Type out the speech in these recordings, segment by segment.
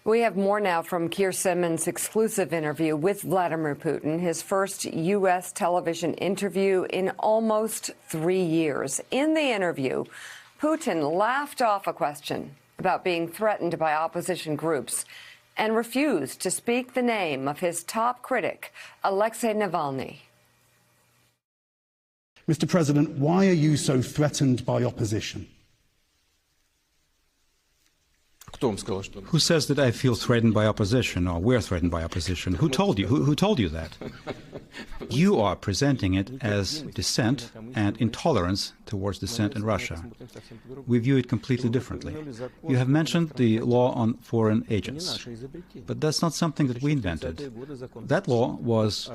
We have more now from Keir Simmons' exclusive interview with Vladimir Putin, his first U.S. television interview in almost 3 years. In the interview, Putin laughed off a question about being threatened by opposition groups and refused to speak the name of his top critic, Alexei Navalny. Mr. President, why are you so threatened by opposition? Who says that I feel threatened by opposition, or we're threatened by opposition? Who told you? Who told you that? You are presenting it as dissent and intolerance towards dissent in Russia. We view it completely differently. You have mentioned the law on foreign agents, but that's not something that we invented. That law was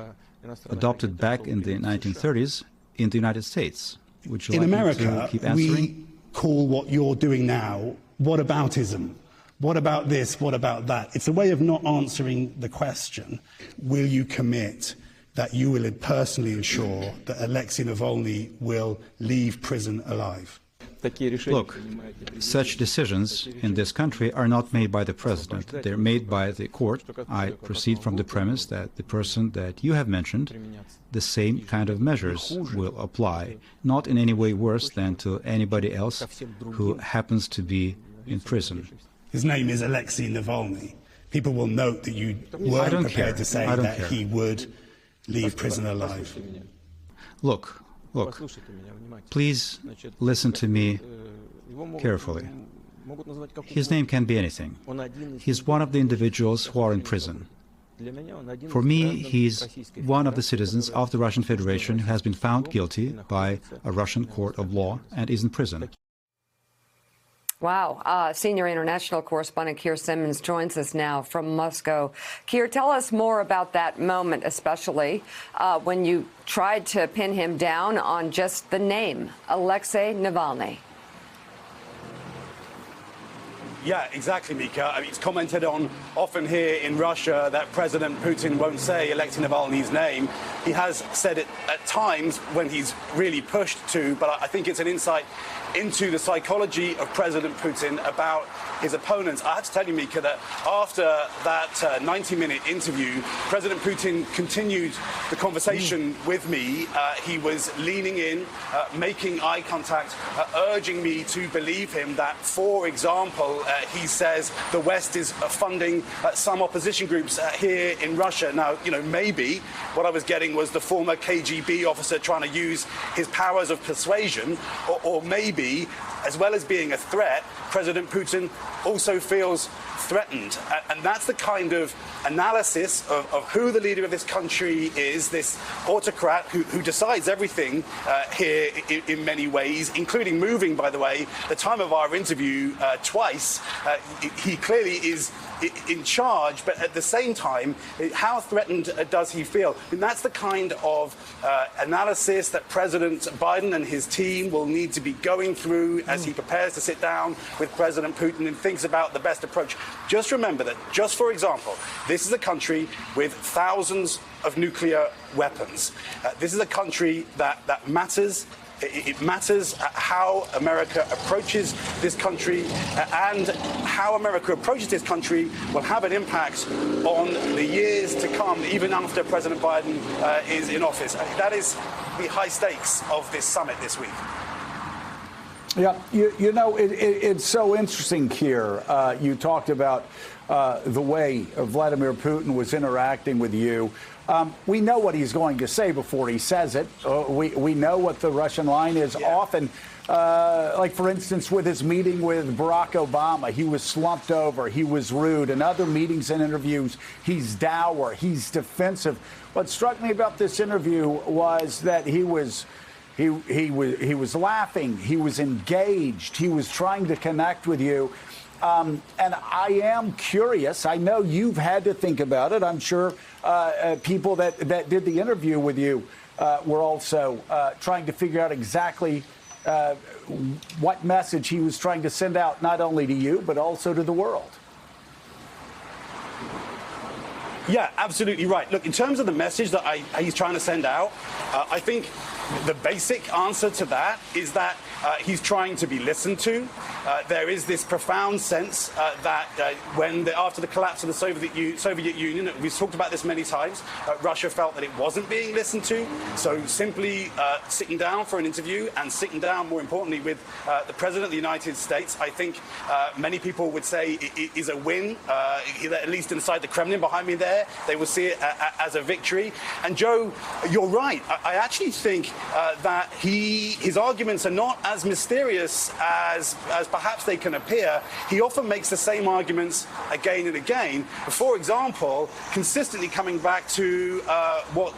adopted back in the 1930s in the United States. Would you like me to keep answering? We call what you're doing now whataboutism. What about this? What about that? It's a way of not answering the question. Will you commit that you will personally ensure that Alexei Navalny will leave prison alive? Look, such decisions in this country are not made by the president. They're made by the court. I proceed from the premise that the person that you have mentioned, the same kind of measures will apply, not in any way worse than to anybody else who happens to be in prison. His name is Alexei Navalny. People will note that you weren't prepared to say that he would leave prison alive. Look, please listen to me carefully. His name can be anything. He's one of the individuals who are in prison. For me, he's one of the citizens of the Russian Federation who has been found guilty by a Russian court of law and is in prison. Wow. Senior international correspondent Keir Simmons joins us now from Moscow. Keir, tell us more about that moment, especially when you tried to pin him down on just the name, Alexei Navalny. Yeah, exactly, Mika. I mean, it's commented on often here in Russia that President Putin won't say Alexei Navalny's name. He has said it at times when he's really pushed to, but I think it's an insight into the psychology of President Putin about his opponents. I have to tell you, Mika, that after that 90-minute interview, President Putin continued the conversation with me. He was leaning in, making eye contact, urging me to believe him that, for example, he says the West is funding some opposition groups here in Russia. Now, you know, maybe what I was getting was the former KGB officer trying to use his powers of persuasion, or maybe, as well as being a threat, President Putin also feels threatened. And that's the kind of analysis of who the leader of this country is, this autocrat who decides everything here in many ways, including moving, by the way, the time of our interview twice. He clearly is in charge, but at the same time, how threatened does he feel? And that's the kind of analysis that President Biden and his team will need to be going through as he prepares to sit down with President Putin and thinks about the best approach. Just remember that, just for example, this is a country with thousands of nuclear weapons. This is a country that matters. It matters how America approaches this country, and how America approaches this country will have an impact on the years to come, even after President Biden is in office. That is the high stakes of this summit this week. Yeah, you know, it's so interesting here. You talked about the way Vladimir Putin was interacting with you. We know what he's going to say before he says it. We know what the Russian line is. Yeah. Often, like, for instance, with his meeting with Barack Obama, he was slumped over, he was rude. In other meetings and interviews, he's dour, he's defensive. What struck me about this interview was that he was laughing, he was engaged, he was trying to connect with you. And I am curious. I know you've had to think about it. I'm sure people that did the interview with you were also trying to figure out exactly what message he was trying to send out, not only to you, but also to the world. Yeah, absolutely right. Look, in terms of the message that he's trying to send out, I think the basic answer to that is that he's trying to be listened to. There is this profound sense that after the collapse of the Soviet Union, we've talked about this many times, Russia felt that it wasn't being listened to. So simply sitting down for an interview and sitting down, more importantly, with the President of the United States, I think many people would say it is a win, at least inside the Kremlin behind me there. They will see it as a victory. And Joe, you're right. I actually think that his arguments are not as mysterious as perhaps they can appear. He often makes the same arguments again and again. For example, consistently coming back to what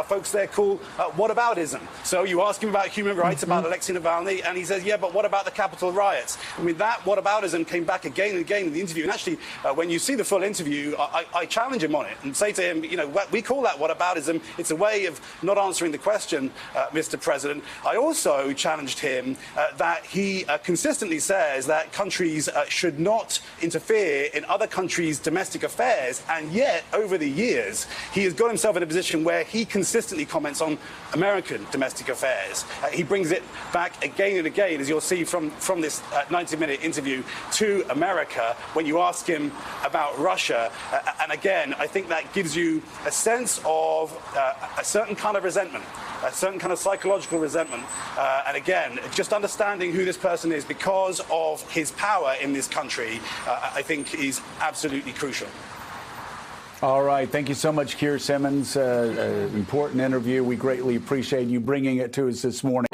folks there call whataboutism. So you ask him about human rights, about Alexei Navalny, and he says, yeah, but what about the Capitol riots? I mean, that whataboutism came back again and again in the interview. And actually, when you see the full interview, I challenge him on it and say to him, you know, we call that whataboutism. It's a way of not answering the question, Mr. President. I also challenged him that he consistently says that countries should not interfere in other countries' domestic affairs, and yet over the years he has got himself in a position where he consistently comments on American domestic affairs. He brings it back again and again, as you'll see from this 90-minute interview, to America when you ask him about Russia. And again, I think that gives you a sense of a certain kind of resentment, a certain kind of psychological resentment. And again, just understanding who this person is because of his power in this country, I think is absolutely crucial. All right. Thank you so much, Keir Simmons. Important interview. We greatly appreciate you bringing it to us this morning.